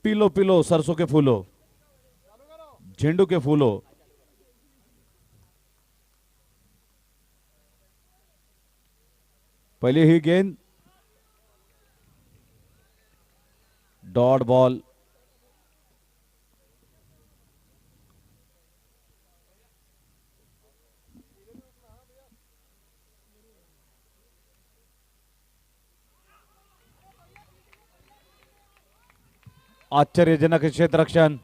पीलो पीलो सरसों के फूलो, झेंडू के फूलो। पहले ही गेंद, डॉट बॉल। आश्चर्यजनक क्षेत्र रक्षण।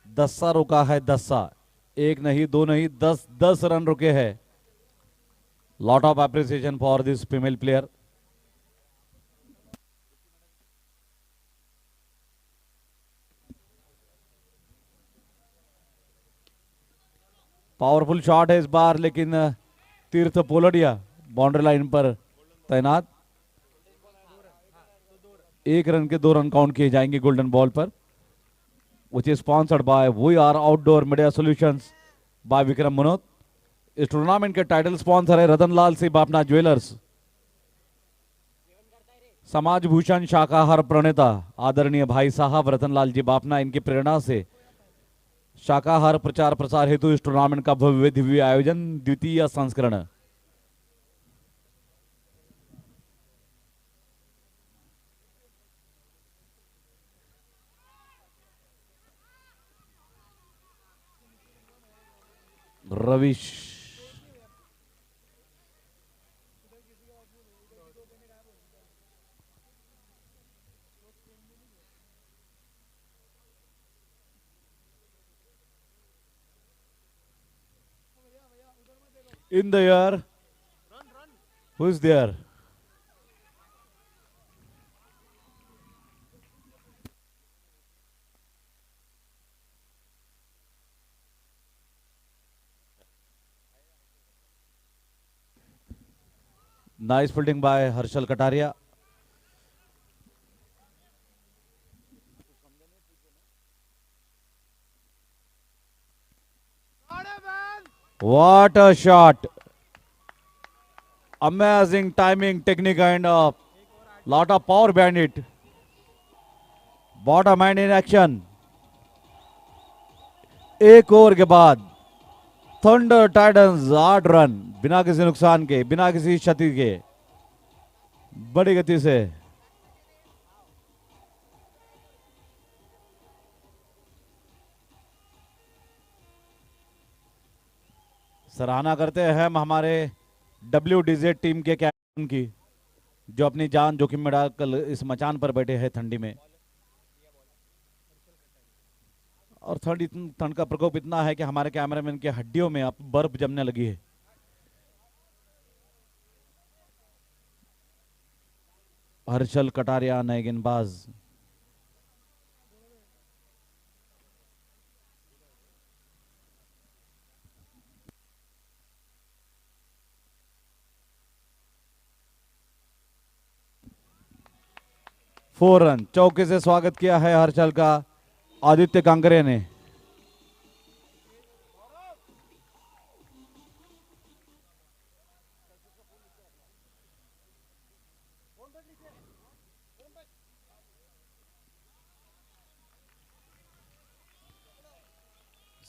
दस्सा रुका है, दस्सा। एक नहीं, दो नहीं, 10 रन रुके हैं। Lot of appreciation for this female player. Powerful shot है इस बार, लेकिन तीर्थ पोलडिया बाउंड्री लाइन पर तैनात। 1 रन के 2 रन काउंट किए जाएंगे गोल्डन बॉल पर, which is sponsored by We Are Outdoor Media Solutions by Vikram Manoj. इस टूर्नामेंट के टाइटल स्पॉन्सर है रतन लाल सी बापना ज्वेलर्स। समाज भूषण शाकाहार प्रणेता आदरणीय भाई साहब रतन लाल जी बापना, इनकी प्रेरणा से शाकाहार प्रचार प्रसार हेतु इस टूर्नामेंट का भव्य दिव्य आयोजन, द्वितीय संस्करण। रविश in the air. Who is there? Nice fielding by Harshal Kataria. What a shot! Amazing timing, technique, and a lot of power behind it. Bottom hand in action. एक ओवर के बाद थंडर टाइटंस 8 रन बिना किसी नुकसान के, बिना किसी क्षति के, बड़ी गति से। सराहना करते हैं हम हमारे WDZ टीम के कैप्टन की, जो अपनी जान जोखिम में डालकर इस मचान पर बैठे हैं ठंडी में। और ठंड का प्रकोप इतना है कि हमारे कैमरामैन के हड्डियों में अब बर्फ जमने लगी है। हर्षल कटारिया नए गेंदबाज। फोर रन चौके से स्वागत किया है हर्षल का आदित्य कांकरे ने।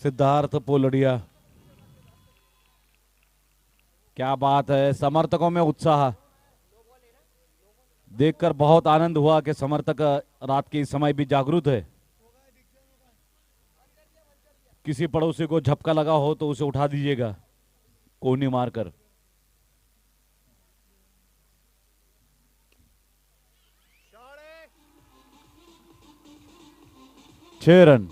सिद्धार्थ पोलडिया, क्या बात है! समर्थकों में उत्साह देखकर बहुत आनंद हुआ कि समर्थक रात के इस समय भी जागरूक है। किसी पड़ोसी को झपका लगा हो तो उसे उठा दीजिएगा कोहनी मारकर। 6 रन।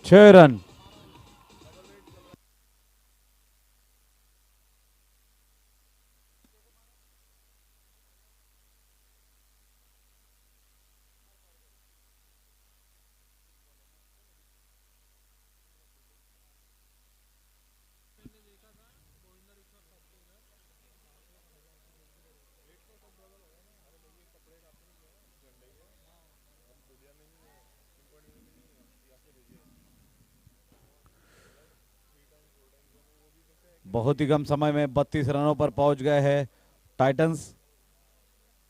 छह रन। बहुत ही कम समय में 32 रनों पर पहुंच गए हैं टाइटंस।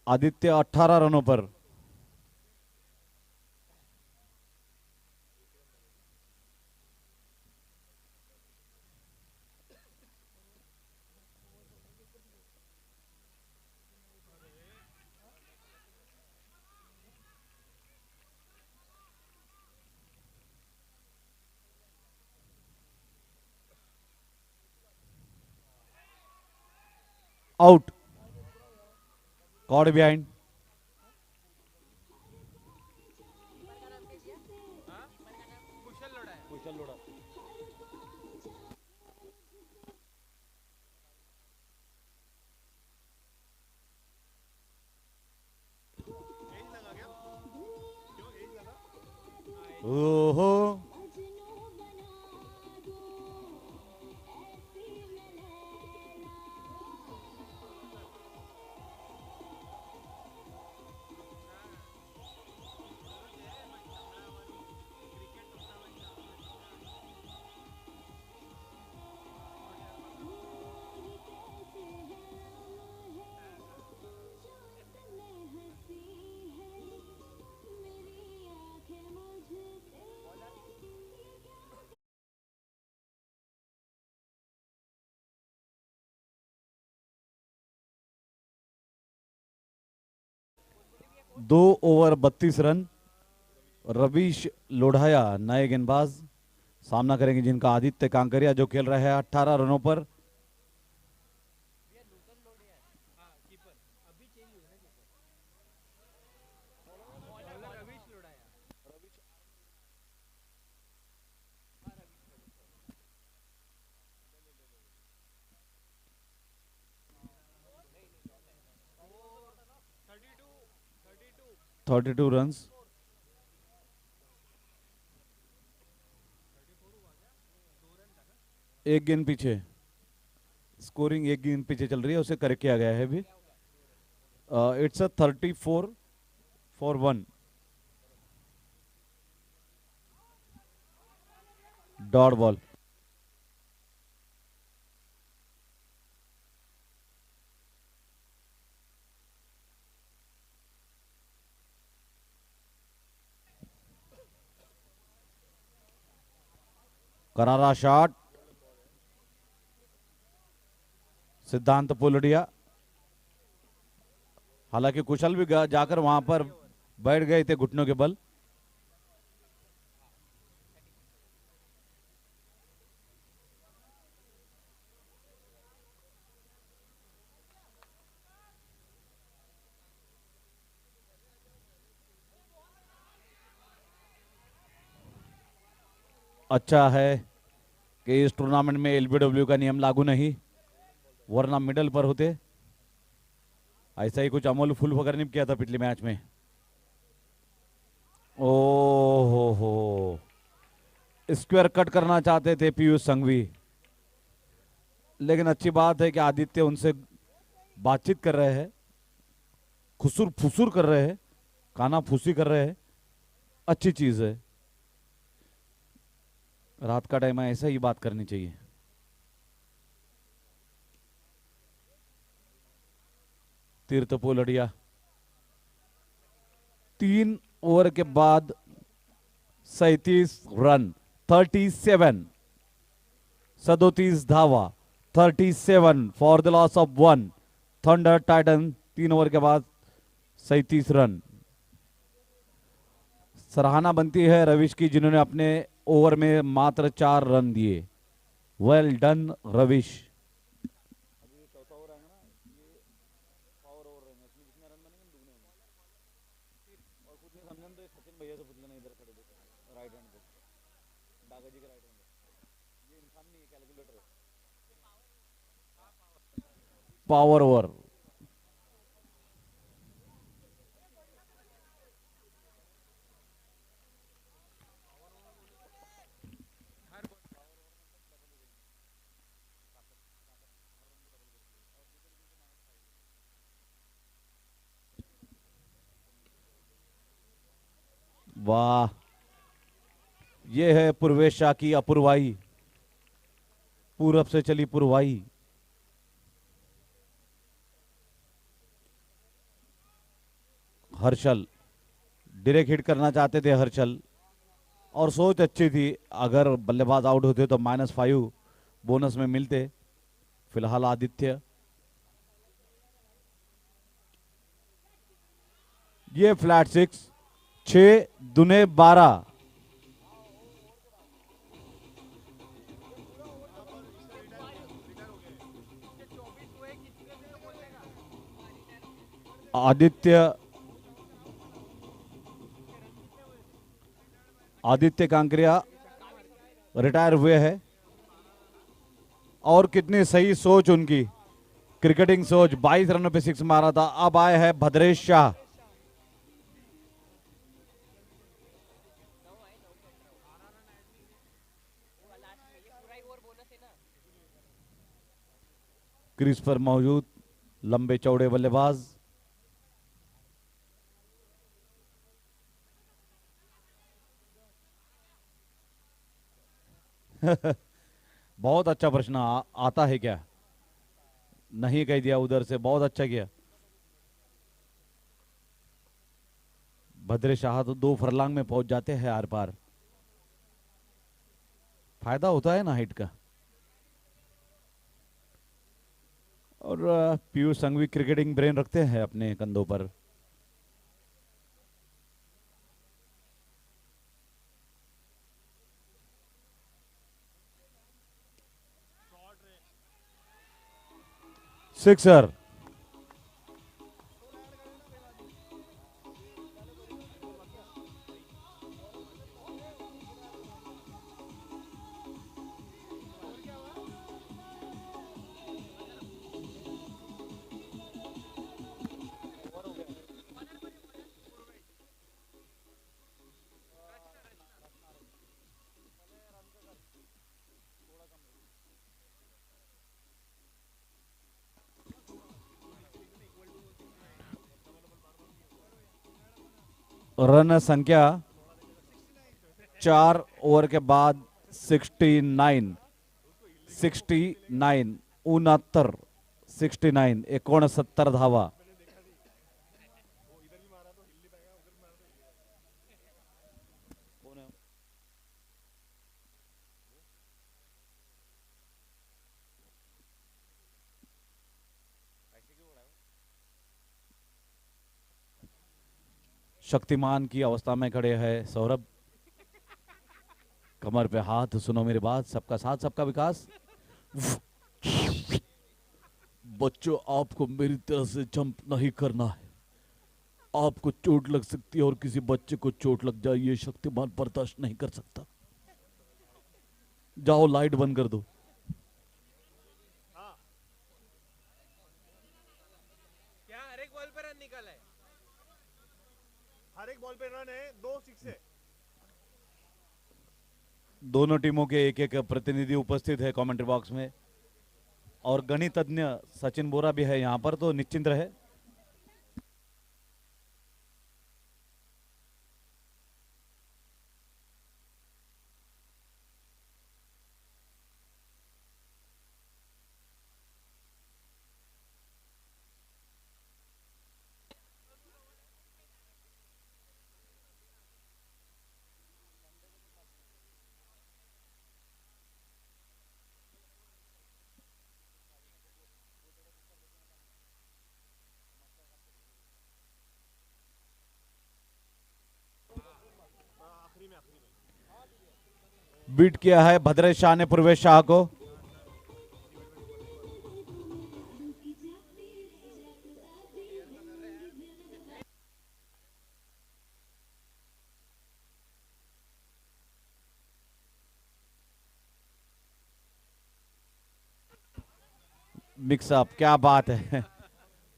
आदित्य 18 रनों पर। Out, caught behind. ओहो, दो ओवर 32 रन। रवीश लोढ़ाया नए गेंदबाज सामना करेंगे, जिनका आदित्य कांकरिया जो खेल रहे हैं 18 रनों पर। Thirty two run. एक गेंद पीछे, स्कोरिंग एक गेंद पीछे चल रही है, उसे करेक्ट किया गया है अभी। It's a 34 for 1 dot ball. करारा शॉट, सिद्धांत पुलड़िया। हालांकि कुशल भी जाकर वहां पर बैठ गए थे घुटनों के बल। अच्छा है कि इस टूर्नामेंट में एलबीडब्ल्यू का नियम लागू नहीं, वरना मिडल पर होते। ऐसा ही कुछ अमोल फुल वगैरह ने किया था पिछले मैच में। ओ हो, स्क्वायर कट करना चाहते थे पीयूष संघवी, लेकिन अच्छी बात है कि आदित्य उनसे बातचीत कर रहे हैं, खुसुर फुसुर कर रहे हैं, काना फूसी कर रहे हैं। अच्छी चीज है, रात का टाइम है, ऐसा ही बात करनी चाहिए। तीर्थ पोलड़िया 3 ओवर के बाद 37 रन, 37 धावा, 37 for the loss of 1। Thunder Titan 3 over के बाद 37 रन। सराहना बनती है रविश की, जिन्होंने अपने ओवर में मात्र 4 रन दिए। Well done Ravish. Power over. वाह, ये है पूर्वेशा की अपूर्वाई। पूरब से चली पुरवाई। हर्षल डायरेक्ट हिट करना चाहते थे हर्षल, और सोच अच्छी थी, अगर बल्लेबाज आउट होते तो -5 बोनस में मिलते। फिलहाल आदित्य, ये फ्लैट 6, 6 दुने 12। आदित्य आदित्य कांकरिया रिटायर हुए हैं, और कितनी सही सोच उनकी, क्रिकेटिंग सोच। 22 रनों पे 6 मारा था। अब आए हैं भद्रेश शाह। क्रीज पर मौजूद लंबे चौड़े बल्लेबाज। बहुत अच्छा प्रश्न। आता है क्या? नहीं कह दिया उधर से, बहुत अच्छा किया। भद्रे शाह तो 2 फरलांग में पहुंच जाते हैं आर पार। फायदा होता है ना हाइट का। और पीयूष संघवी क्रिकेटिंग ब्रेन रखते हैं अपने कंधों पर। सिक्सर। रन संख्या 4 ओवर के बाद 69, 69, 69 धावा। शक्तिमान की अवस्था में खड़े हैं सौरभ, कमर पे हाथ। सुनो मेरी बात, सबका साथ सबका विकास। बच्चों, आपको मेरी तरह से जंप नहीं करना है। आपको चोट लग सकती है और किसी बच्चे को चोट लग जाए, ये शक्तिमान बर्दाश्त नहीं कर सकता। जाओ लाइट बंद कर दो। क्या हर एक बॉल पे रन निकला है? हर एक बॉल पे रन है, 2 6 है। दोनों टीमों के एक एक प्रतिनिधि उपस्थित है कमेंट्री बॉक्स में, और गणितज्ञ सचिन बोरा भी है यहां पर, तो निश्चिंत रहे। बीट किया है भद्रेश शाह ने पूर्वेश शाह को। मिक्सअप, क्या बात है।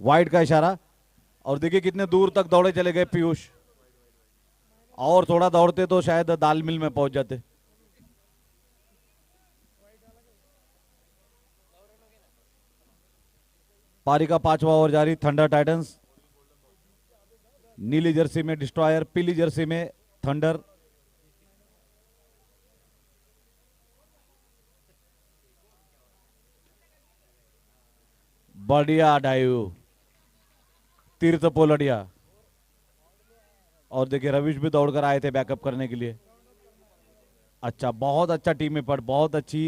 वाइड का इशारा, और देखिए कितने दूर तक दौड़े चले गए पीयूष। और थोड़ा दौड़ते तो शायद दाल मिल में पहुंच जाते। पारी का 5वां ओवर जारी। थंडर टाइटंस नीली जर्सी में डिस्ट्रॉयर, पीली जर्सी में थंडर। बढ़िया डाइव, तीर्थ पोलड़िया। और देखिए रविश भी दौड़ कर आए थे बैकअप करने के लिए। अच्छा, बहुत अच्छा टीम एफर्ट, बहुत अच्छी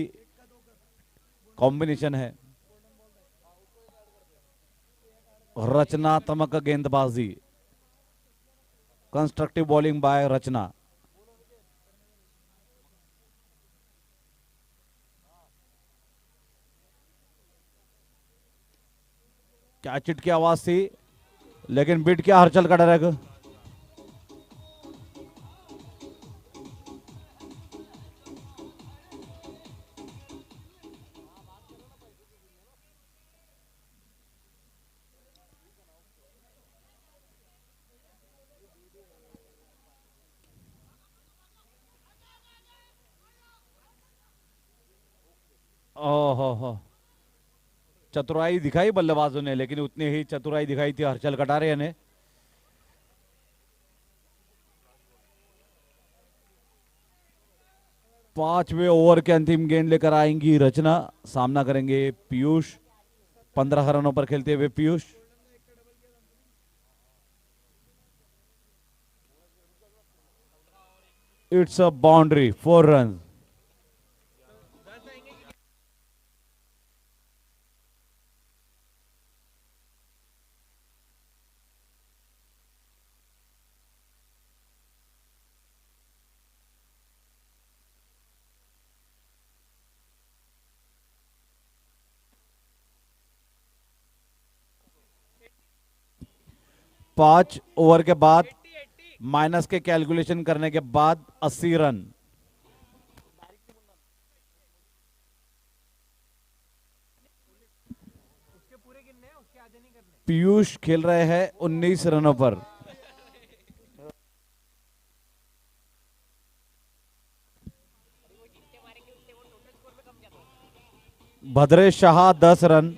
कॉम्बिनेशन है। रचनात्मक गेंदबाजी, कंस्ट्रक्टिव बॉलिंग बाय रचना। क्या चिट की आवाज थी, लेकिन बिट क्या हलचल का डर है। ओहो हो, चतुराई दिखाई बल्लेबाजों ने, लेकिन उतनी ही चतुराई दिखाई थी हर्षल कटारिया ने। पांचवें ओवर के अंतिम गेंद लेकर आएंगी रचना, सामना करेंगे पीयूष। 15 रनों पर खेलते हुए Piyush. It's a boundary, 4 run. पांच ओवर के बाद माइनस के कैलकुलेशन करने के बाद 80 रन। पीयूष खेल रहे हैं 19 रनों पर। भद्रेश शाह 10 रन,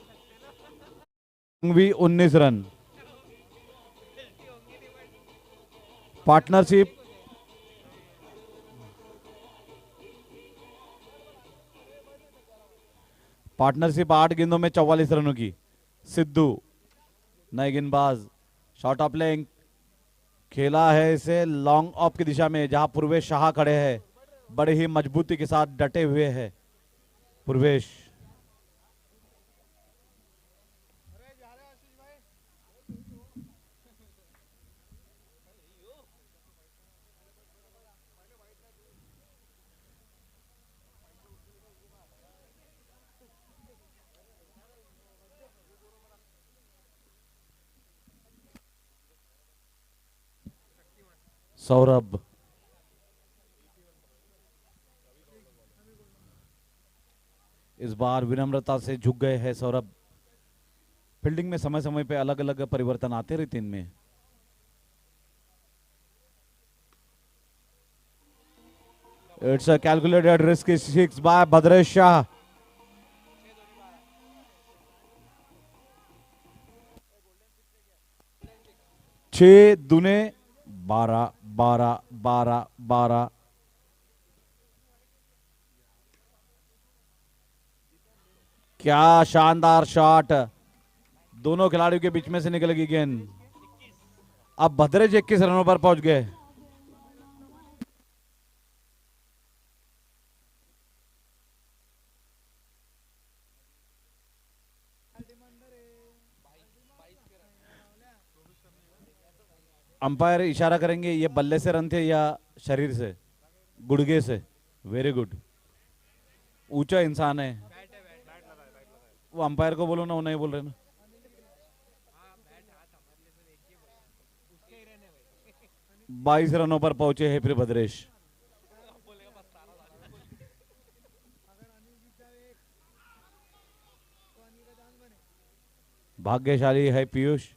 भी 19 रन। पार्टनरशिप पार्टनरशिप 8 गेंदों में 44 रनों की। सिद्धू नए गेंदबाज, शॉर्ट ऑफ लेंथ खेला है इसे लॉन्ग ऑफ की दिशा में, जहां पूर्वेश शाह खड़े हैं, बड़े ही मजबूती के साथ डटे हुए हैं पूर्वेश। सौरभ इस बार विनम्रता से झुक गए हैं सौरभ। फील्डिंग में समय समय पे अलग अलग परिवर्तन आते रहते इनमें। It's a calculated risk, 6 by Bhadresh Shah. छह दूने 12, 12, 12, 12। क्या शानदार शॉट, दोनों खिलाड़ियों के बीच में से निकल गई गेंद। अब भद्रेश 21 रनों पर पहुंच गए। अंपायर इशारा करेंगे, ये बल्ले से रन थे या शरीर से, गुड़गे से। वेरी गुड, ऊंचा इंसान है वो। अंपायर को बोलो ना, वो नहीं बोल रहे ना। 22 रनों पर पहुंचे हैं फिर भद्रेश। भाग्यशाली है पीयूष।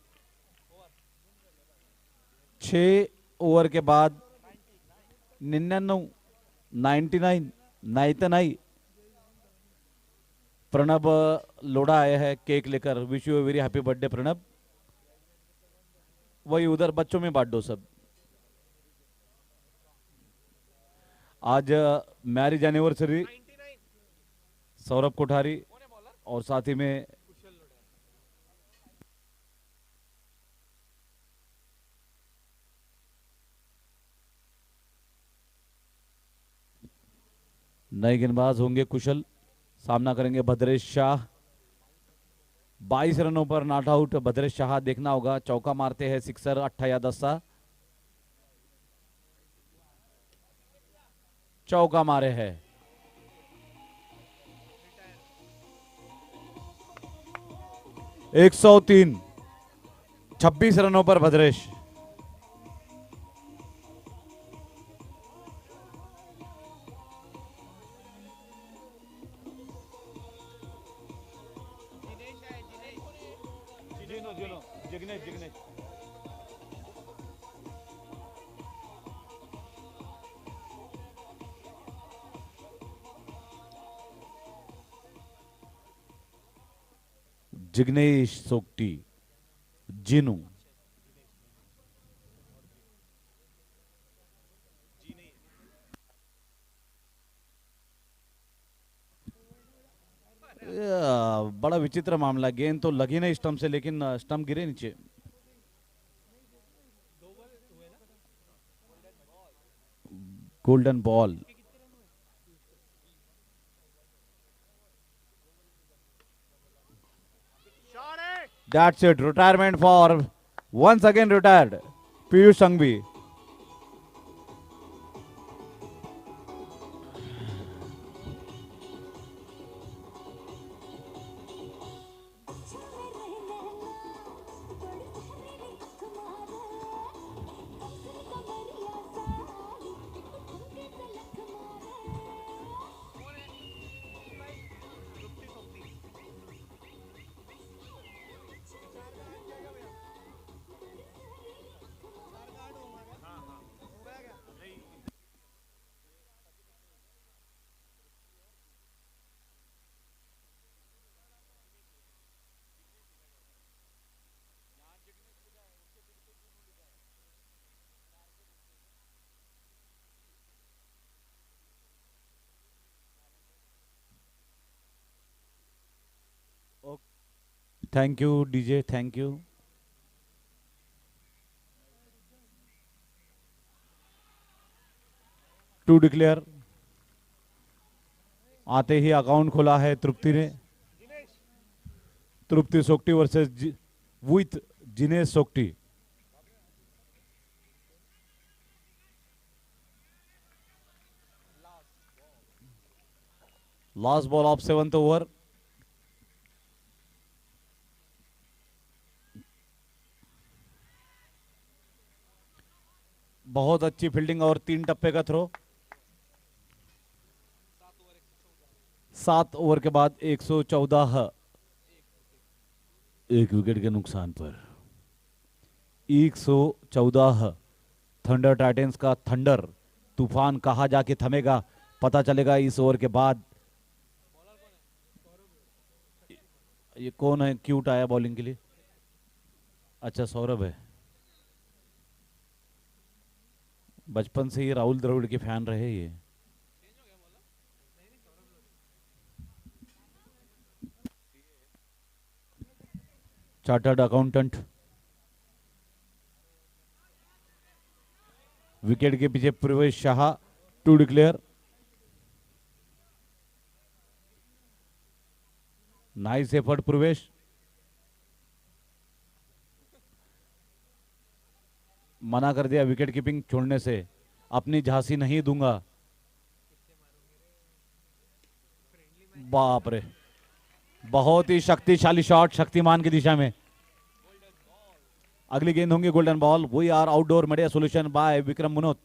6 ओवर के बाद 99, 99, 99। प्रणब लोढ़ा आया है केक लेकर। Wish you very happy birthday Pranab. वही उधर बच्चों में बांट दो सब। आज मैरिज एनिवर्सरी सौरभ कोठारी और साथ ही में नए गेंदबाज होंगे कुशल, सामना करेंगे भद्रेश शाह। 22 रनों पर नॉट आउट भद्रेश शाह। देखना होगा चौका मारते हैं सिक्सर 8 या 10 सा। चौका मारे है। 103। 26 रनों पर भद्रेश। जिनेश है जिनेश। जिग्नेश सोक्टी। जिनू। बड़ा विचित्र मामला। गेंद तो लगी नहीं स्टंप से, लेकिन स्टंप गिरे नीचे। Golden ball. शॉट है। That's it. Retirement for once again retired Piyush Sanghvi. Thank you, DJ. Thank you. To declare. आते ही अकाउंट खोला है तृप्ति ने। तृप्ति सोक्टी वर्सेस विथ जिनेश सोक्टी। Last ball of 7th over. बहुत अच्छी फील्डिंग और 3 टप्पे का थ्रो। 7 ओवर के बाद 114। एक विकेट के नुकसान पर 114। थंडर टाइटंस का थंडर तूफान कहां जाके थमेगा पता चलेगा इस ओवर के बाद। ये कौन है क्यूट आया बॉलिंग के लिए? अच्छा सौरभ है। बचपन से ही राहुल द्रविड़ के फैन रहे ये। Chartered accountant. विकेट के पीछे Pravesh Shah. To declare. Nice effort Pravesh. मना कर दिया विकेट कीपिंग छोड़ने से। अपनी झांसी नहीं दूंगा। बाप रे, बहुत ही शक्तिशाली शॉट शक्तिमान की दिशा में। अगली गेंद होंगी golden ball. We are outdoor media solution by Vikram Munot.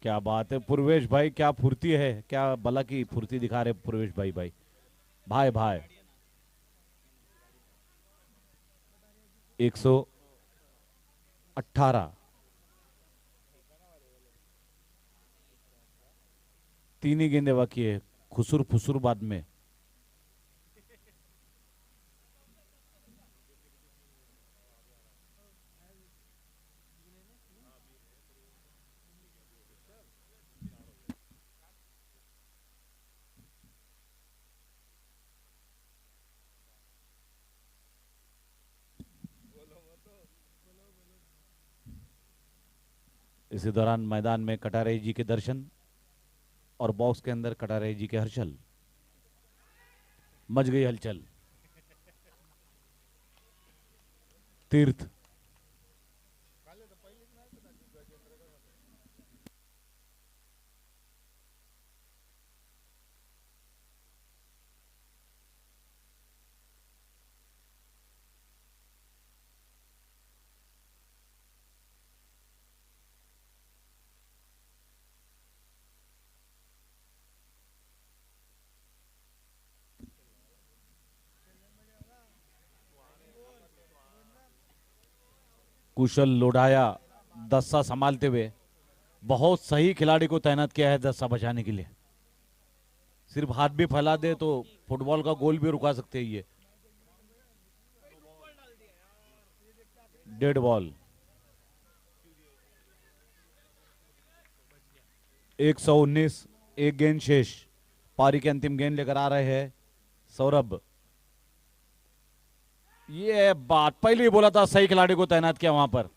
क्या बात है पूर्वेश भाई, क्या फुर्ती है, क्या बला की फुर्ती दिखा रहे पूर्वेश भाई। भाई भाई भाई 118। 3 ही गेंदे बाकी है। खुसुर फुसुर बाद में। इसी दौरान मैदान में कटारे जी के दर्शन और बॉक्स के अंदर कटारे जी के हर्षल। मच गई हलचल। तीर्थ कुशल लोढ़ाया दस्सा संभालते हुए बहुत सही खिलाड़ी को तैनात किया है दस्सा बचाने के लिए। सिर्फ हाथ भी फैला दे तो फुटबॉल का गोल भी रुका सकते हैं ये। Dead ball. 119 एक गेंद शेष। पारी के अंतिम गेंद लेकर आ रहे हैं सौरभ। ये बात पहले ही बोला था, सही खिलाड़ी को तैनात किया वहां पर।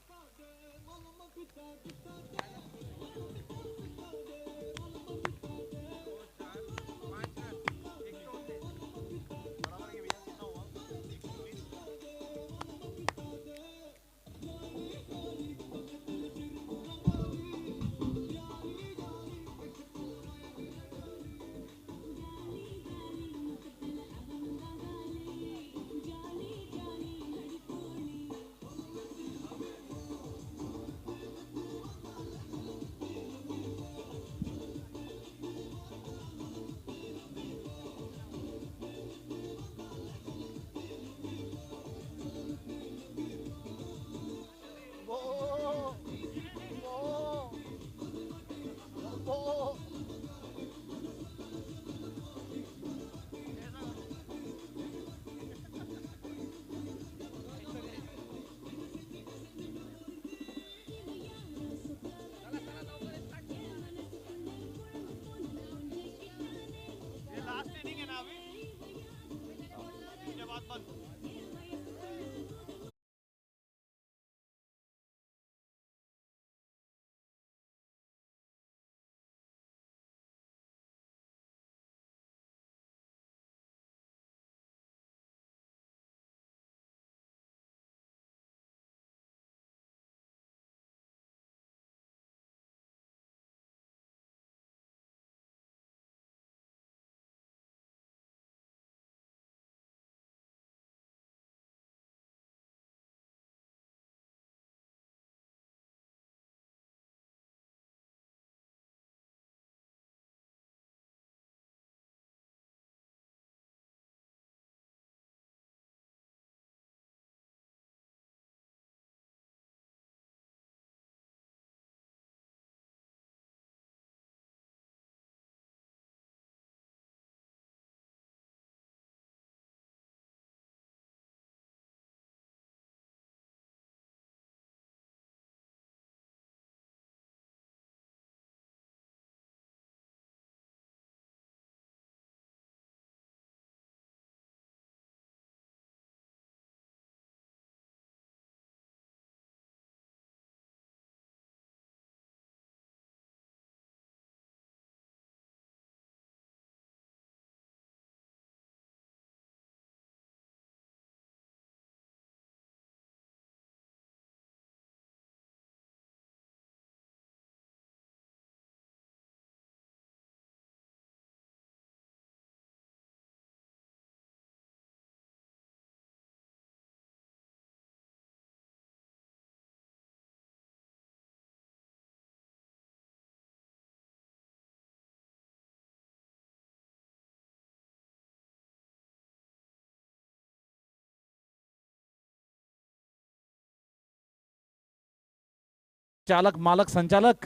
चालक मालक संचालक।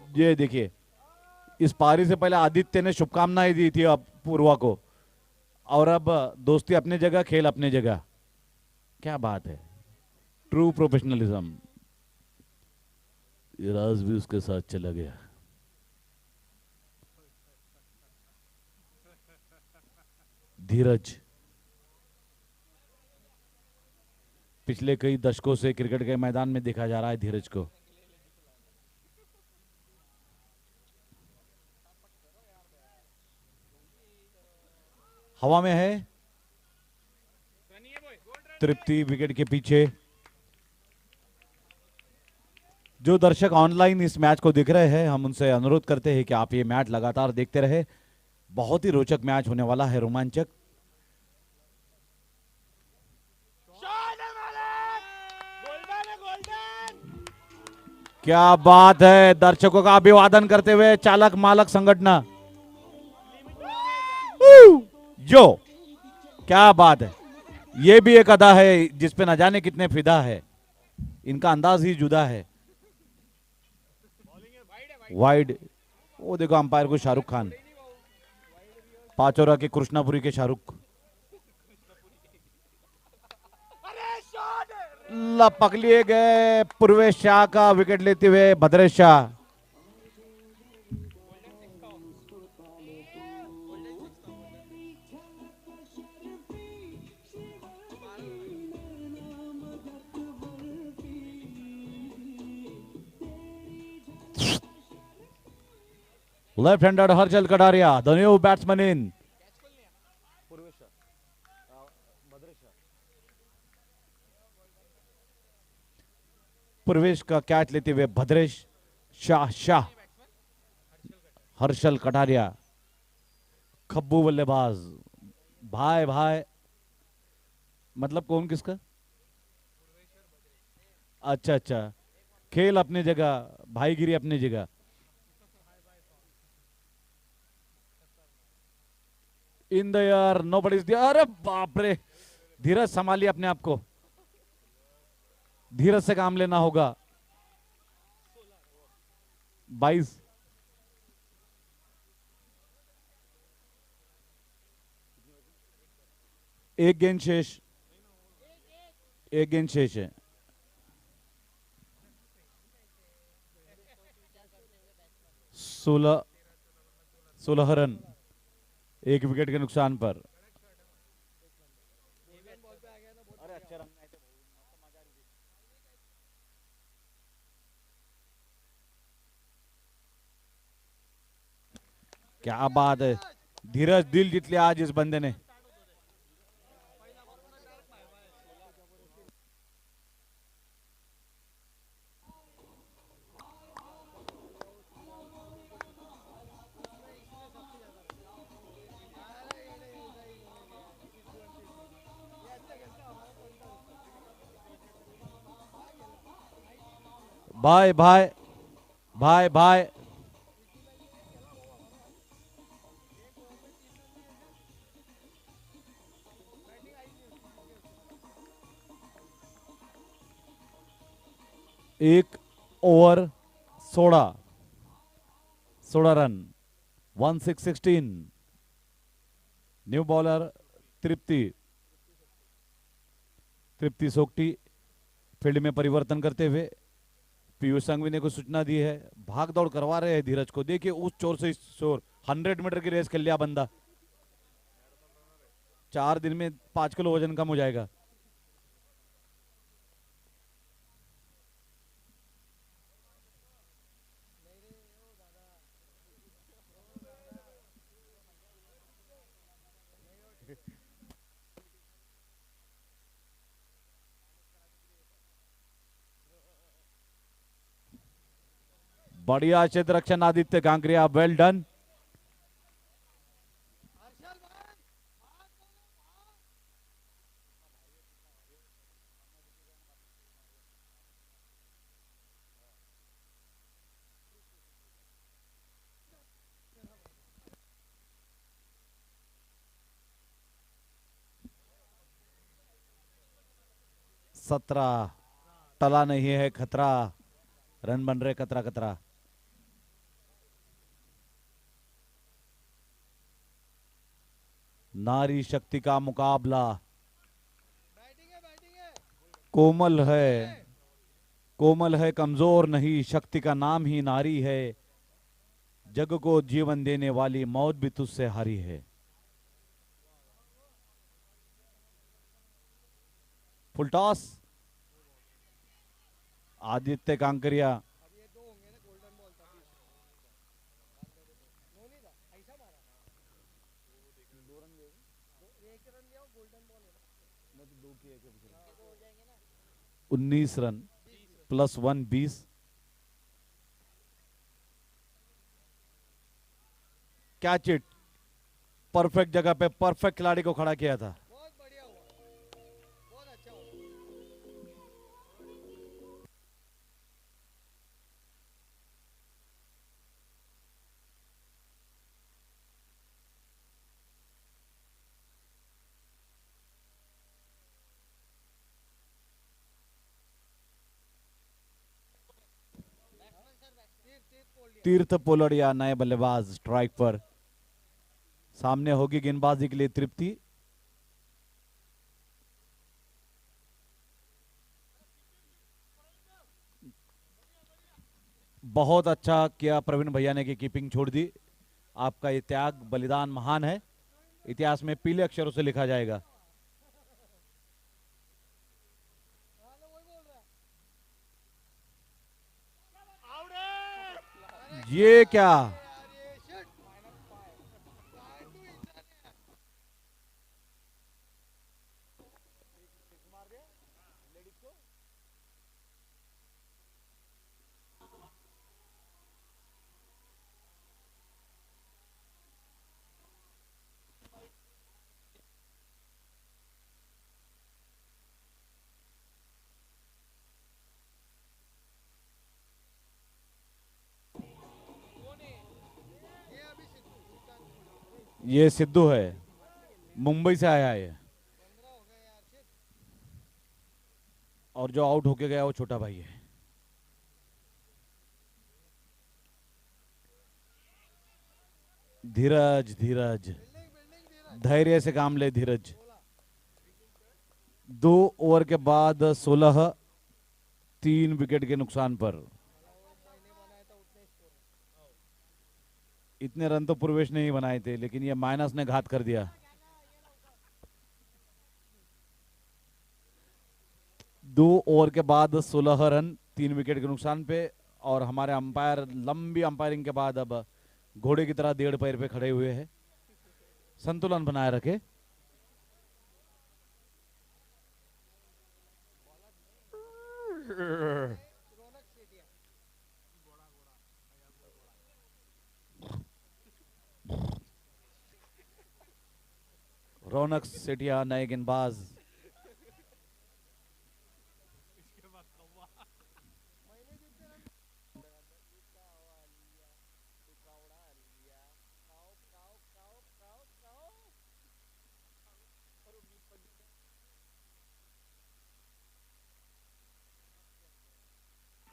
ये देखिए, इस पारी से पहले आदित्य ने शुभकामनाएं दी थी अब पूर्वा को, और अब दोस्ती अपनी जगह, खेल अपनी जगह। क्या बात है, ट्रू प्रोफेशनलिज्म। राज भी उसके साथ चला गया। धीरज पिछले कई दशकों से क्रिकेट के मैदान में देखा जा रहा है धीरज को। हवा में है तृप्ति विकेट के पीछे। जो दर्शक ऑनलाइन इस मैच को देख रहे हैं, हम उनसे अनुरोध करते हैं कि आप ये मैच लगातार देखते रहे। बहुत ही रोचक मैच होने वाला है, रोमांचक। क्या बात है, दर्शकों का अभिवादन करते हुए चालक मालक संगठन। जो क्या बात है, ये भी एक अदा है जिसपे न जाने कितने फिदा है। इनका अंदाज ही जुदा है। वाइड, वो देखो अंपायर को शाहरुख खान, पाचौरा के कृष्णापुरी के शाहरुख। लपक लिए गए पूर्वेश शाह का विकेट लेते हुए Bhadresh Shah. Left handed Harshal Kataria, the new batsman इन। पूर्वेश का कैच लेते हुए भद्रेश शाह हर्षल कटारिया। खब्बू बल्लेबाज। भाई भाई मतलब कौन किसका? अच्छा अच्छा, खेल अपनी जगह, भाईगिरी अपनी जगह। In the air, nobody is there. अरे बाप रे, धीरज संभालिए अपने आप को, धीरज से काम लेना होगा। 22 एक गेंद शेष, एक गेंद शेष है। सोलह रन एक विकेट के नुकसान पर। क्या बात है, धीरज दिल जीत लिया आज इस बंदे ने। भाई भाई भाई भाई, एक ओवर 16 रन, 1616। न्यू बॉलर तृप्ति सोक्टी फील्ड में परिवर्तन करते हुए पीयूष संघवी ने को सूचना दी है। भाग दौड़ करवा रहे हैं धीरज को। देखिए उस चोर से इस चोर, 100 मीटर की रेस खेल लिया बंदा। 4 दिन में 5 किलो वजन कम हो जाएगा। बढ़िया क्षेत्र रक्षण आदित्य कांकरिया, वेल डन। सत्रह, टला नहीं है खतरा। रन बन रहे कतरा कतरा। नारी शक्ति का मुकाबला कोमल है कमजोर नहीं, शक्ति का नाम ही नारी है। जग को जीवन देने वाली मौत भी तुझसे हारी है। फुल टॉस, आदित्य कांकरिया, अब ये दो होंगे ना गोल्डन बॉल तभी नो नहीं था ऐसा मारा दो रन दिए एक रन दिया गोल्डन बॉल है ना मैं तो दो किए थे दो हो जाएंगे ना 19 run plus 1 20। Catch it, perfect जगह पे परफेक्ट खिलाड़ी को खड़ा किया था। बहुत बढ़िया हुआ बहुत अच्छा हुआ तीर तीर खोल लिया तीर्थ पोलड़िया नए बल्लेबाज स्ट्राइक पर। सामने होगी गेंदबाजी के लिए तृप्ति। बहुत अच्छा किया प्रवीण भैया ने कि कीपिंग छोड़ दी। आपका ये त्याग बलिदान महान है, इतिहास में पीले अक्षरों से लिखा जाएगा। हाँ, वही बोल रहा आउट ये क्या, यार ये शिट -5 टू इंजन है मार दिया लेडीज को ये अभी सिद्धू ये सिद्धू है, मुंबई से आया है 15 हो गए यार शिट और जो आउट होके गया वो छोटा भाई है। धीरज धीरज, बिल्डिंग बिल्डिंग धीरज धैर्य से काम ले धीरज। 2 ओवर के बाद 16, 3 विकेट के नुकसान पर। मैंने बनाया था उतने स्कोर इतने रन तो पूर्वेश ने ही बनाए थे, लेकिन ये माइनस ने घात कर दिया। 2 ओवर के बाद 16 रन 3 विकेट के नुकसान पे। और हमारे अंपायर लंबी अंपायरिंग के बाद अब घोड़े की तरह 1.5 पैर पे खड़े हुए हैं, संतुलन बनाए रखे। रौनक सेठिया रौनक सेठिया नए गेंदबाज।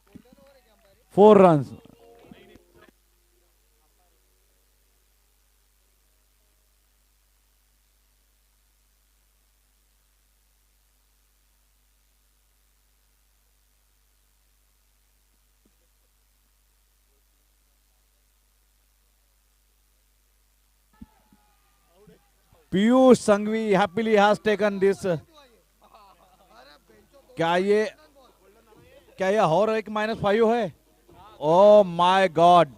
गोल्डन ओवर है क्या अंपायर 4 रन। Piyush Sanghvi happily has taken this. अरे बेंचो दो क्या ये बॉल क्या ये और एक -5 है? ओ माय गॉड,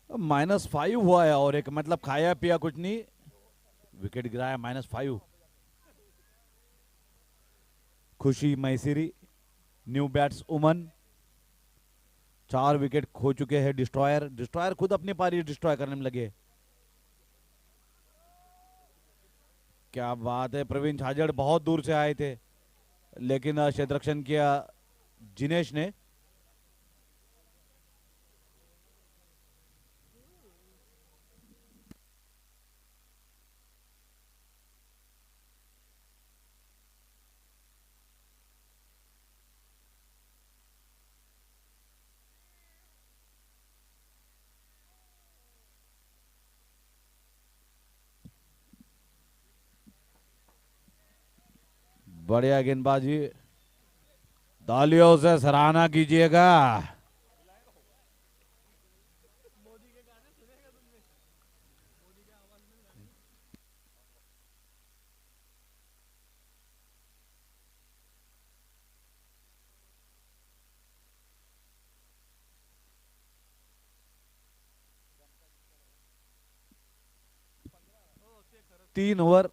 -5 हुआ है और एक मतलब खाया पिया कुछ नहीं, विकेट गिराया -5। खुशी मैसिरी न्यू बैट्स उमन 4 विकेट खो चुके हैं। डिस्ट्रॉयर डिस्ट्रॉयर खुद अपनी पारी डिस्ट्रॉय करने में लगे। क्या बात है, प्रवीण छाजड़ बहुत दूर से आए थे, लेकिन क्षेत्र रक्षण किया जिनेश ने। बढ़िया गेंदबाजी, तालियों से सराहना कीजिएगा। तीन ओवर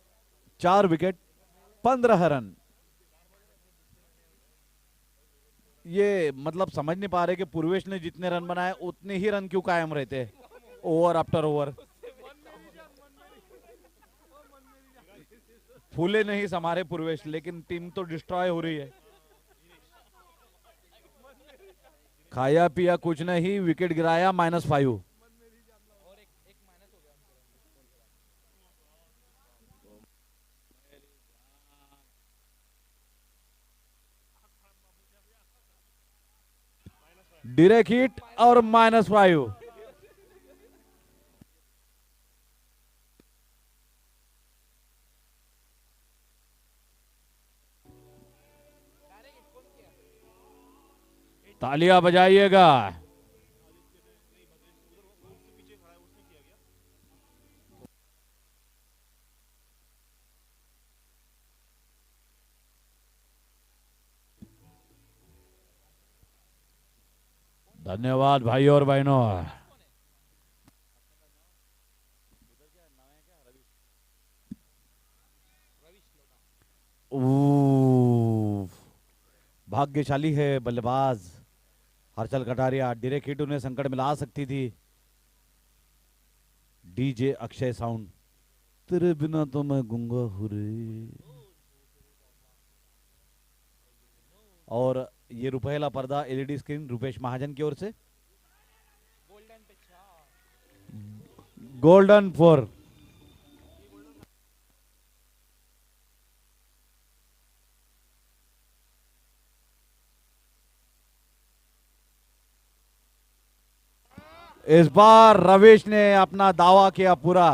4 विकेट 15 रन। ये मतलब समझ नहीं पा रहे कि पूर्वेश ने जितने रन बनाए उतने ही रन क्यों कायम रहते ओवर आफ्टर ओवर। फूले नहीं समारे पूर्वेश, लेकिन टीम तो डिस्ट्रॉय हो रही है। खाया पिया कुछ नहीं, विकेट गिराया -5। डायरेक्ट हिट और -5। तालियां बजाइएगा। धन्यवाद भाई और बहनों। भाग्यशाली है बल्लेबाज हर्षल कटारिया। डायरेक्ट हिट उन्हें संकट में ला सकती थी। डीजे अक्षय साउंड, तेरे बिना तो मैं गूंगा हूँ रे। और ये रुपहला पर्दा एलईडी स्क्रीन रुपेश महाजन की ओर से गोल्डन 4। इस बार रविश ने अपना दावा किया पूरा।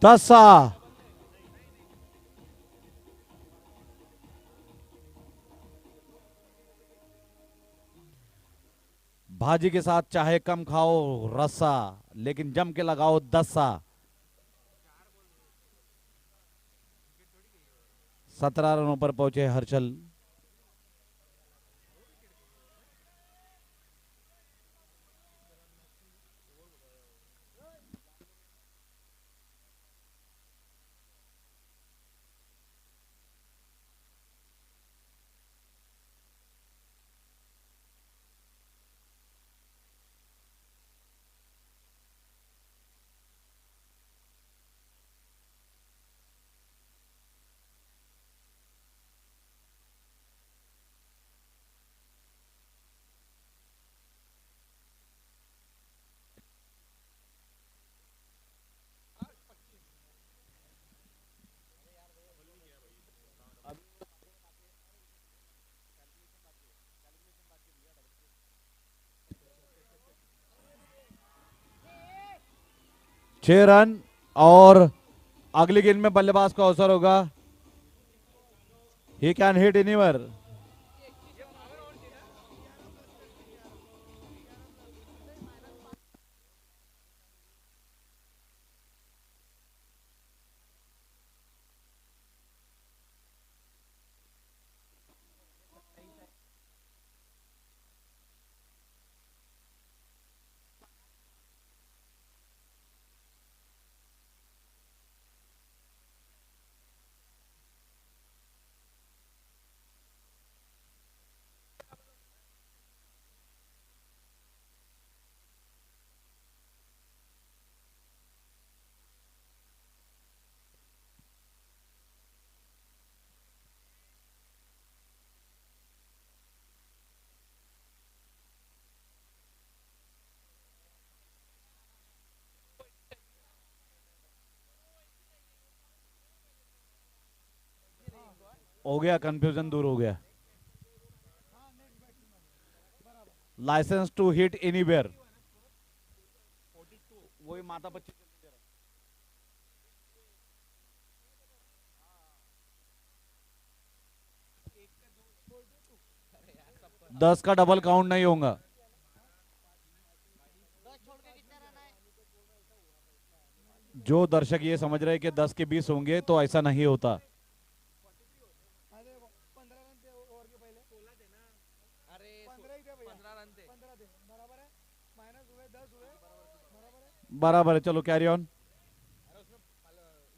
10 भाजी के साथ चाहे कम खाओ रस्सा, लेकिन जम के लगाओ 10। 17 रनों पर पहुंचे हर्षल। छह रन और अगली गेंद में बल्लेबाज का अवसर होगा। He can hit anywhere. हो गया, कंफ्यूजन दूर हो गया। लाइसेंस टू हिट एनीवेयर, वही माता बच्ची। 10 का डबल काउंट नहीं होगा। 10 छोड़ के कितने रन आए? जो दर्शक ये समझ रहे हैं कि 10 के 20 होंगे तो ऐसा नहीं होता। अरे 15 रन थे ओवर के पहले 16 थे ना। अरे 15 ही थे भैया 15 रन थे। 15 थे बराबर है माइनस हुए 10 हुए बराबर है। बराबर है, चलो कैरी ऑन। अरे उसमें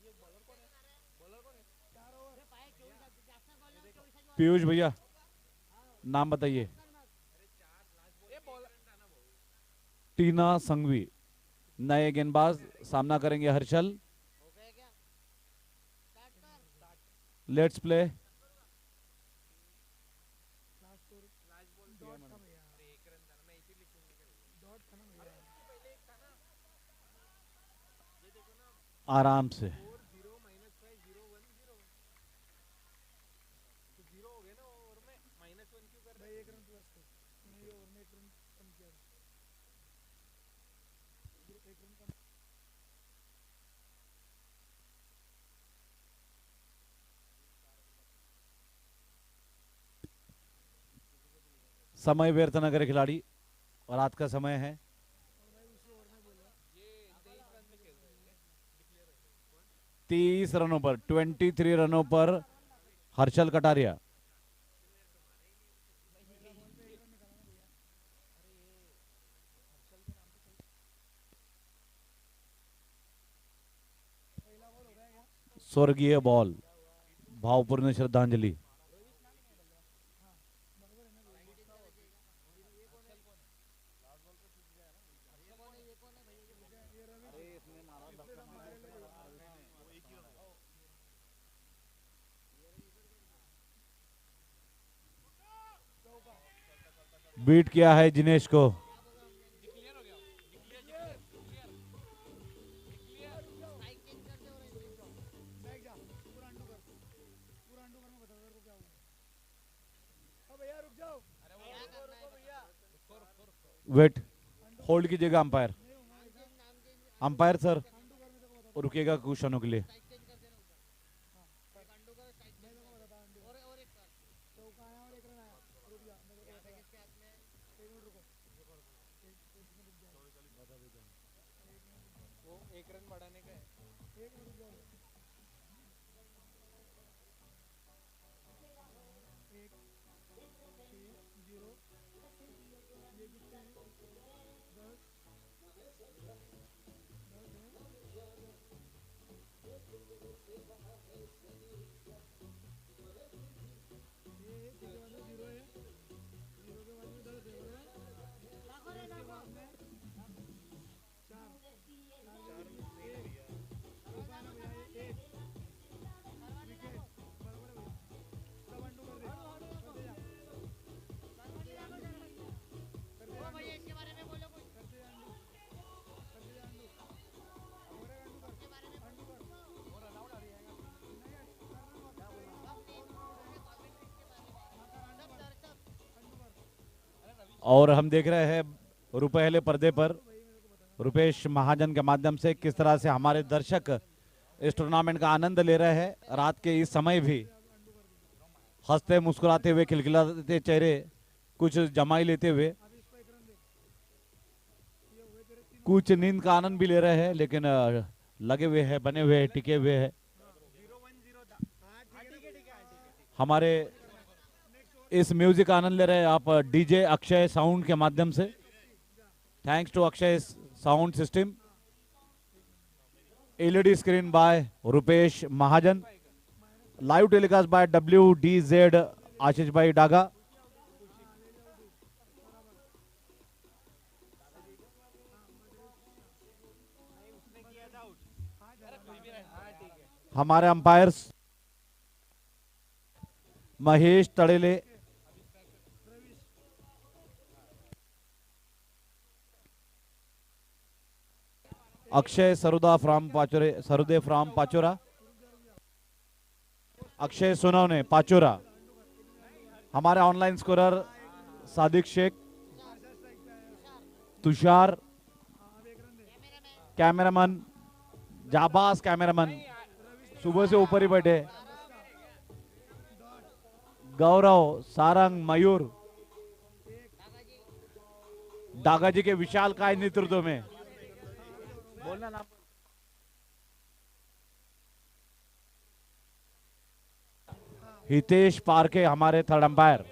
ये बॉलर कौन है? बॉलर कौन है? 4 ओवर अरे पाए 24 जास्त बॉल ना 24 पीयूष भैया नाम बताइए। ये बॉलर टीना संघवी नए गेंदबाज सामना करेंगे हर्षल। हो गया क्या? स्टार्ट कर। Let's play. Last over dot था भैया एक रन था ना, मैं इसी लिखूंगा क्या? डॉट था ना भैया पहले एक था ना, ये देखो ना, आराम से 4 0 -5 0 1 0 तो 0 हो गए ना ओवर में, -1 क्यों कर रहे भाई 1 रन प्लस थे नहीं ओवर में 1 रन कम किया था। 1 रन कम समय व्यर्थ न करे खिलाड़ी, और रात का समय है। और भाई उसी ओवर में बोला ये 23 रन में खेल रहे हैं, डिक्लेयर है 30 रनों पर 23 रनों पर हर्षल कटारिया। पहला बॉल हो गया क्या स्वर्गीय बॉल, भावपूर्ण श्रद्धांजलि। बीट किया है जिनेश को। डिक्लेयर हो गया, डिक्लेयर स्ट्राइक चेंज कर दे और एंट्री ड्रॉ। बैठ जा पूरा अंडू कर मैं बता तेरे को क्या हुआ। अब भैया रुक जाओ अरे वो क्या करना है भैया? वेट, होल्ड कीजिएगा अंपायर। अंपायर सर रुकिएगा कुछ क्षणों के लिए। स्ट्राइक चेंज कर देना उधर। एक अंडू करो, स्ट्राइक चेंज कर देना। और एक कर। चौका आया और 1 रन आया रुक जा मैं तेरे को क्या किसके हाथ में है? 1 मिनट रुको वो 1 रन बढ़ाने का है। 1 मिनट रुक जाओ 1 6 0 ये कितने हैं 10 ये इसके बाद में 0 है 0 के बाद में 10 है बराबर है इसके बाद में 4 रुपया ना भैया ये 1 विकेट बराबर है भैया सब अंडू कर दे करते जा ओ भैया इसके बारे में बोलो कुछ। करते जा अंडू और एक अंडू कर अंडू कर और अलाउड आ रही है नहीं करना मत क्या बोला और हम देख रहे हैं रुपहले पर्दे पर रुपेश महाजन के माध्यम से किस तरह से हमारे दर्शक इस टूर्नामेंट का आनंद ले रहे हैं। रात के इस समय भी हंसते मुस्कुराते हुए खिलखिलाते चेहरे कुछ जमाई लेते हुए, अब इसको 1 रन दे ये हुए तेरे 3 कुछ नींद का आनंद भी ले रहे हैं, लेकिन लगे हुए हैं, बने हुए हैं, टिके हुए हैं। 0 1 0 था हां ठीक है हमारे इस म्यूजिक का आनंद ले रहे हैं आप डीजे अक्षय साउंड के माध्यम से। Thanks to Akshay sound system. LED screen by Rupesh Mahajan. Live telecast by WDZ Ashish भाई डागा। हमारे umpires Mahesh Tadele, Akshay Saruda from Pachore, Sarude from Pachora, Akshay Sonawane Pachora. हमारे online scorer Sadiq Shaikh, Tushar, cameraman जाबाज कैमरामैन सुबह से ऊपर ही बैठे, गौरव, सारंग, मयूर, दागाजी के विशाल काय नेतृत्व में। बोलना ना। हितेश पारके हमारे थर्ड अंपायर।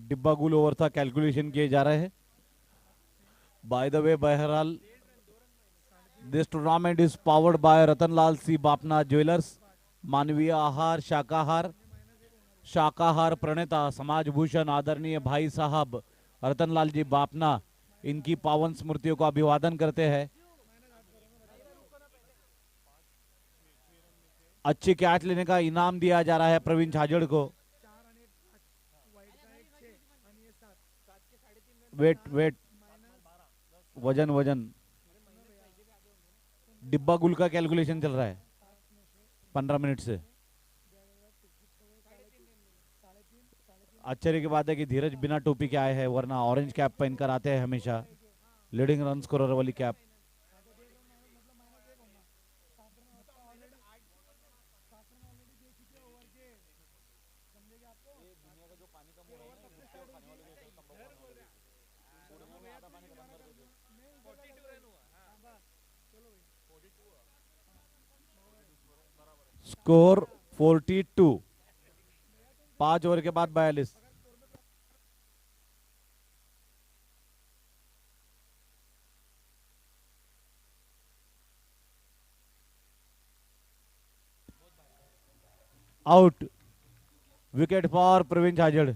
डिब्बा गुल ओवर था, कैलकुलेशन किए जा रहे हैं. बाय द वे, बहरहाल this tournament is powered by Ratanlal C Bapna jewellers, मानवीय आहार शाकाहार, शाकाहार प्रणेता समाज भूषण आदरणीय भाई साहब रतनलाल जी बापना, इनकी पावन स्मृतियों का अभिवादन करते हैं. अच्छी कैच लेने का इनाम दिया जा रहा है प्रवीण झाजड़ को. 4 आणि 5 वाईट का एक 6 आणि ये 7 वेट वेट, वजन वजन, डिब्बा गुल का कैलकुलेशन चल रहा है 15 मिनट से. आश्चर्य की बात है कि धीरज बिना टोपी के आए हैं, वरना ऑरेंज कैप पहनकर आते हैं हमेशा, लीडिंग रन स्कोरर वाली कैप. स्कोर 42, 5 ओवर के बाद 42. Out, wicket for Praveen Jhajhad.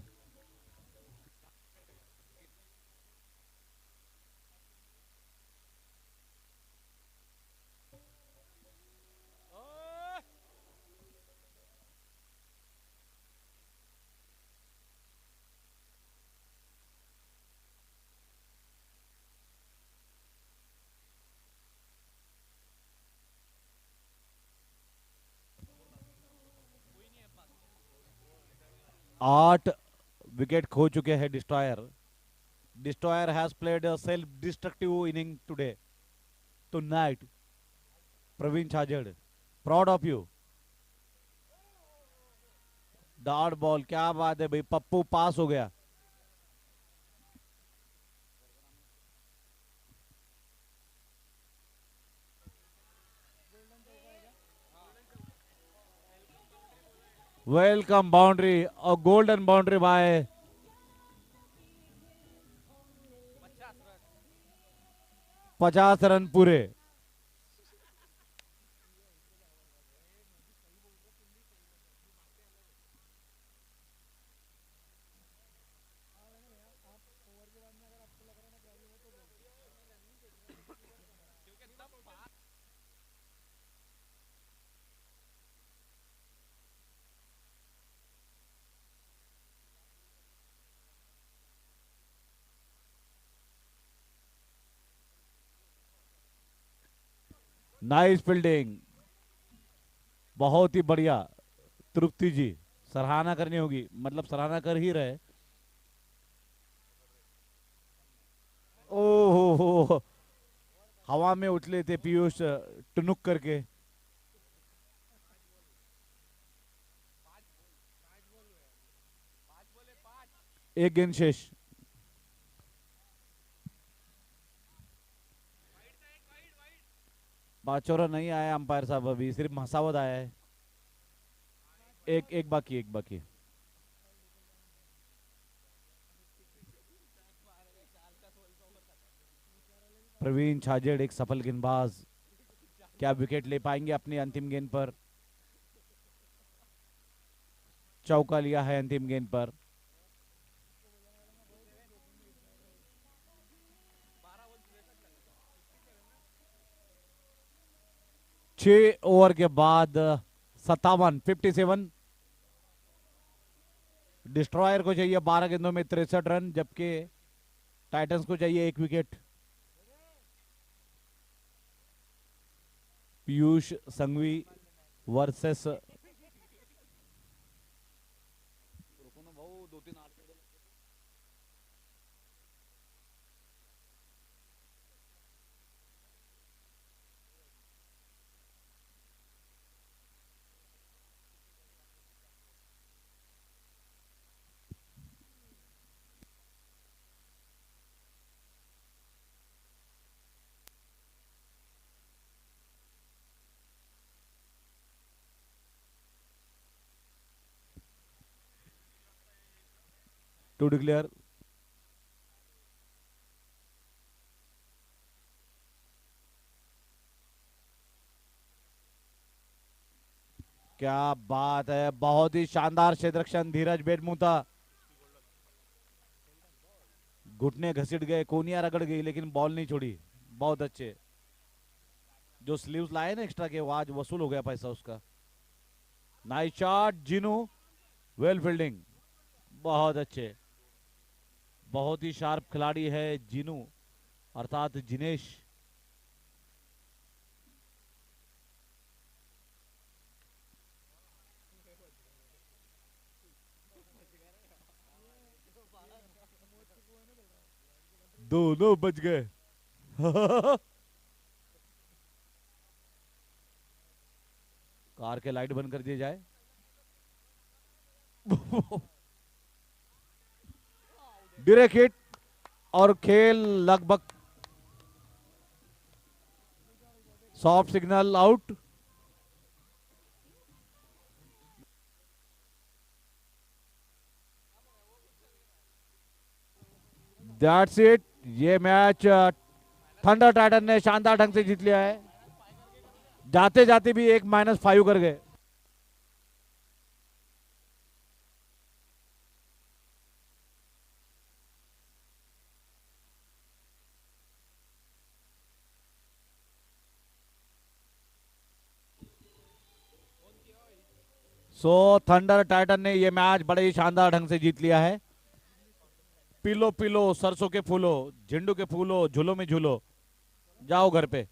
आठ विकेट खो चुके हैं destroyer. Destroyer has played a self destructive inning today, tonight. Praveen Jhajhad, proud of you. Dot ball, क्या बात है भाई, पप्पू पास हो गया. Welcome boundary, a golden boundary by 50 run पूरे. नाइस फील्डिंग, बहुत ही बढ़िया. तृप्ति जी, सराहना करनी होगी, मतलब सराहना कर ही रहे. ओहो, हवा में उछले थे पीयूष टुनुक करके. एक गेंद शेष. पाचोरा नहीं आया अंपायर साहब, अभी सिर्फ मसावत आया है. एक एक बाकी, एक बाकी. प्रवीण झाजड़ एक सफल गेंदबाज, क्या विकेट ले पाएंगे अपनी अंतिम गेंद पर. चौका लिया है अंतिम गेंद पर. 6 ओवर के बाद 57 डिस्ट्रॉयर को चाहिए 12 गेंदों में 63 रन, जबकि टाइटंस को चाहिए 1 wicket. Piyush Sanghvi versus to declare. क्या बात है, बहुत ही शानदार क्षेत्ररक्षण धीरज बेटमुता। घुटने घसीट गए, कोनिया रगड़ गई, लेकिन बॉल नहीं छोड़ी। बहुत अच्छे। जो स्लीव्स लाए ना एक्स्ट्रा के, वो आज वसूल हो गया पैसा उसका। Nice shot Jinu, well fielding, बहुत अच्छे। बहुत ही शार्प खिलाड़ी है जिनू अर्थात जिनेश। दोनों बच गए। कार के लाइट बंद कर दिए जाए। डायरेक्ट हिट और खेल लगभग soft signal out. That's it. ये मैच थंडर टाइटन ने शानदार ढंग से जीत लिया है। जाते जाते भी एक -5 कर गए। सो थंडर टाइटन ने ये मैच बड़े ही शानदार ढंग से जीत लिया है। पिलो पिलो सरसों के फूलो, झंडू के फूलो, झूलो में झूलो, जाओ घर पे।